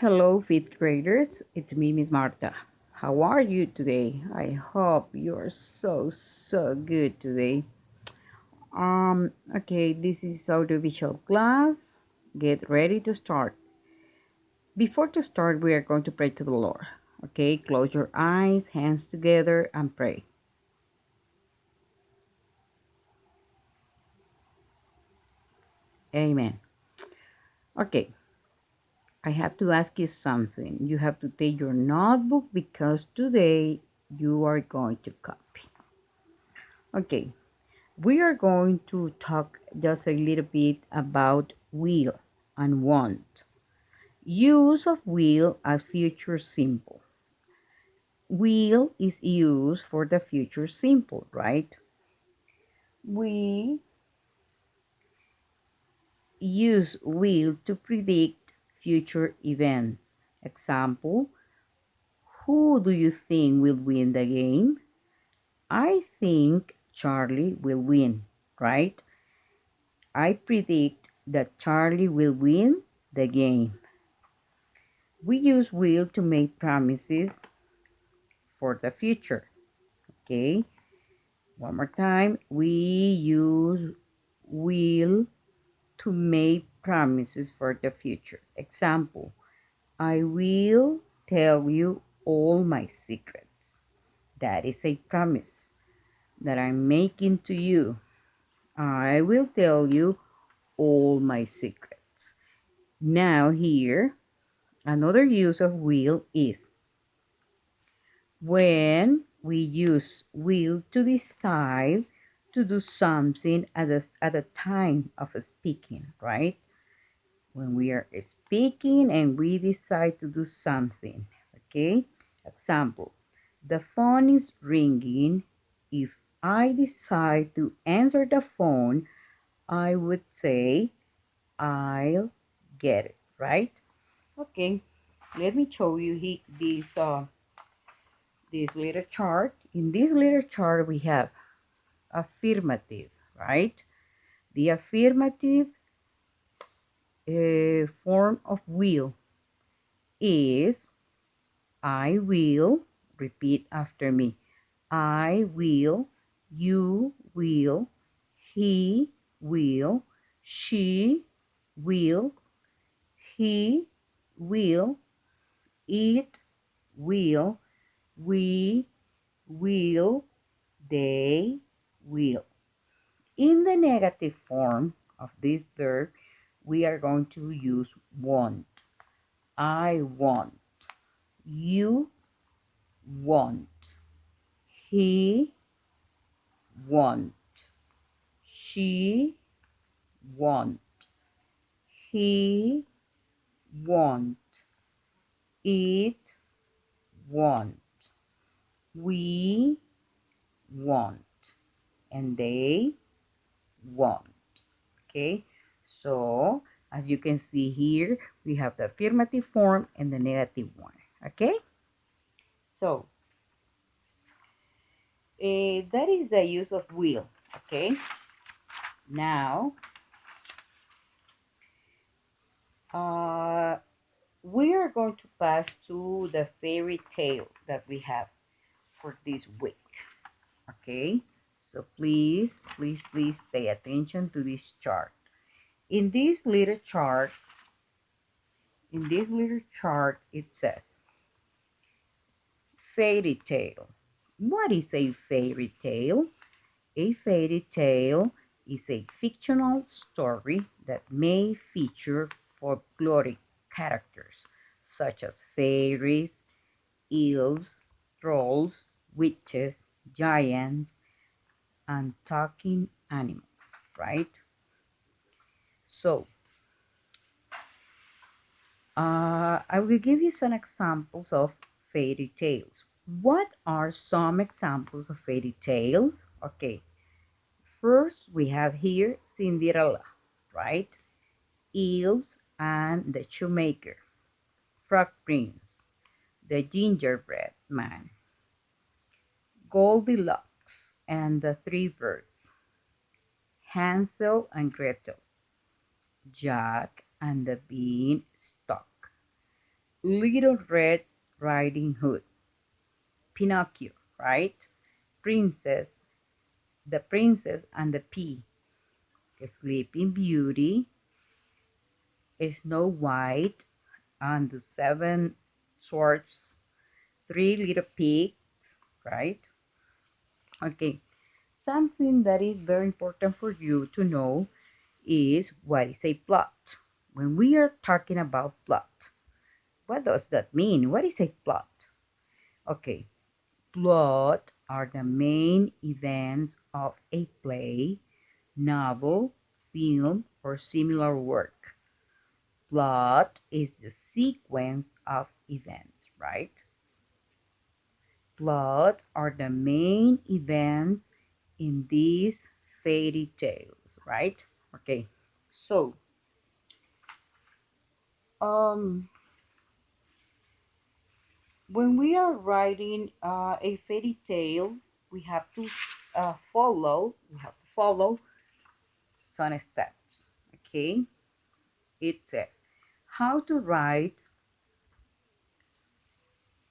Hello, fifth graders. It's me, Miss Marta. How are you today? I hope you're so good today. Okay, this is audiovisual class. Get ready to start. Before to start, we are going to pray to the Lord. Okay, close your eyes, hands together, and pray. Amen. Okay, I have to ask you something. You have to take your notebook because today you are going to copy. Okay, we are going to talk just a little bit about will and want. Use of will as future simple. Will is used for the future simple, right? We use will to predict future events. Example, who do you think will win the game? I think Charlie will win, right? I predict that Charlie will win the game. We use will to make promises for the future. Okay, one more time. We use will to make promises for the future. Example, I will tell you all my secrets. That is a promise that I'm making to you. I will tell you all my secrets. Now, here, another use of will is when we use will to decide to do something at a time of speaking, right? When we are speaking and we decide to do something, okay? Example, the phone is ringing. If I decide to answer the phone, I would say, I'll get it, right? Okay, let me show you this little chart. In this little chart, we have affirmative, right? The affirmative form of will is I will, repeat after me. I will, you will, he will, she will, he will, it will, we will, they will. In the negative form of this verb, we are going to use want. I want. You want. He want. She want. He want. It want. We want. And they want. Okay, so as you can see here, we have the affirmative form and the negative one. Okay, so that is the use of will. Okay, now uh, we are going to pass to the fairy tale that we have for this week. Okay, so please pay attention to this chart. In this little chart, it says fairy tale. What is a fairy tale? A fairy tale is a fictional story that may feature folkloric characters such as fairies, elves, trolls, witches, giants, and talking animals, right? So, I will give you some examples of fairy tales. What are some examples of fairy tales? Okay, first we have here Cinderella, right? Elves and the Shoemaker, Frog Prince, the Gingerbread Man, Goldilocks and the Three Birds, Hansel and Gretel, Jack and the Beanstalk, Little Red Riding Hood, Pinocchio, right? Princess, the Princess and the Pea, Sleeping Beauty, Snow White and the Seven Dwarfs, Three Little Pigs, right? Okay, something that is very important for you to know is what is a plot. When we are talking about plot, what does that mean? What is a plot? Okay, plot are the main events of a play, novel, film, or similar work. Plot is the sequence of events, right? Plot are the main events in these fairy tales, right? Okay, so um, when we are writing a fairy tale, we have to follow some steps. Okay, it says how to write.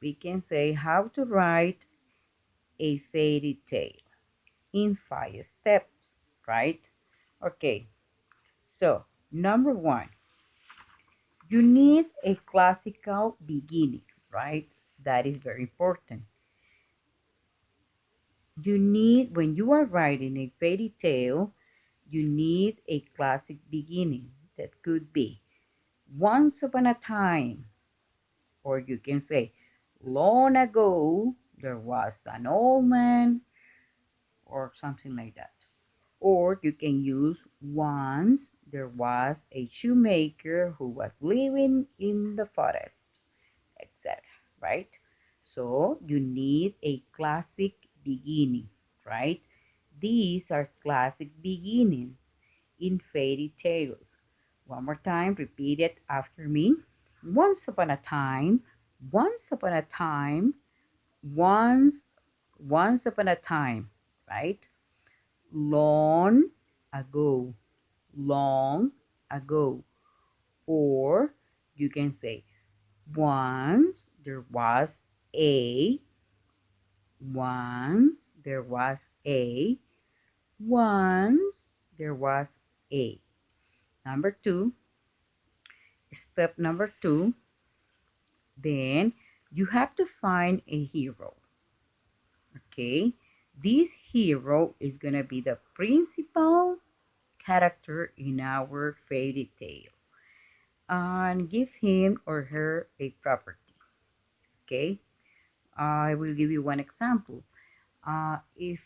We can say how to write a fairy tale in 5 steps, right? Okay, so number one, you need a classical beginning, right? That is very important. You need, when you are writing a fairy tale, you need a classic beginning that could be once upon a time, or you can say long ago there was an old man, or something like that. Or you can use once there was a shoemaker who was living in the forest, etc. Right? So you need a classic beginning, right? These are classic beginnings in fairy tales. One more time, repeat it after me. Once upon a time, once upon a time, once, once upon a time, right? Long ago, long ago. Or you can say, once there was a, once there was a, once there was a. Number two, step number two, then you have to find a hero. Okay, this hero is going to be the principal character in our fairy tale and give him or her a property. Okay, I will give you one example. If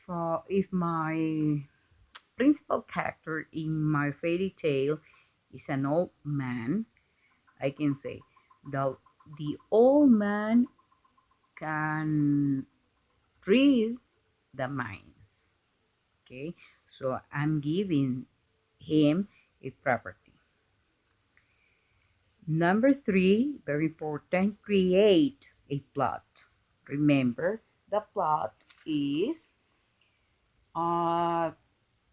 my principal character in my fairy tale is an old man, I can say the old man can read the minds. Okay, so I'm giving him a property. Number three, very important, create a plot. Remember, the plot is uh,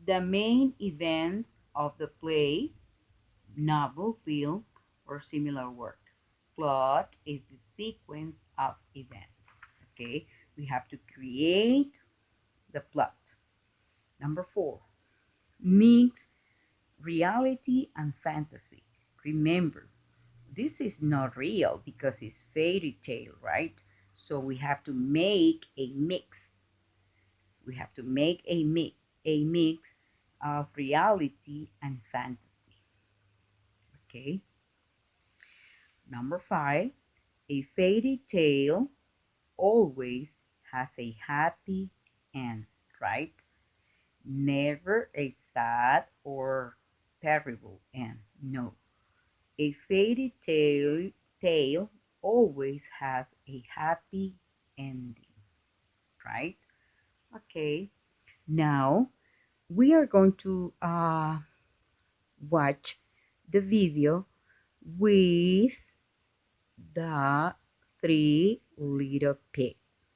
the main events of the play, novel, film, or similar work. Plot is the sequence of events. Okay, we have to create the plot. Number four, mix reality and fantasy. Remember, this is not real because it's fairy tale, right? So we have to make a mix. We have to make a mix of reality and fantasy. Okay. Number five, a fairy tale always has a happy end, right? Never a sad or terrible end. No. A fairy tale always has a happy ending, right? Okay. Now we are going to watch the video with the three little pigs.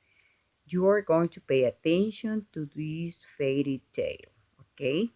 You are going to pay attention to this fairy tale, okay?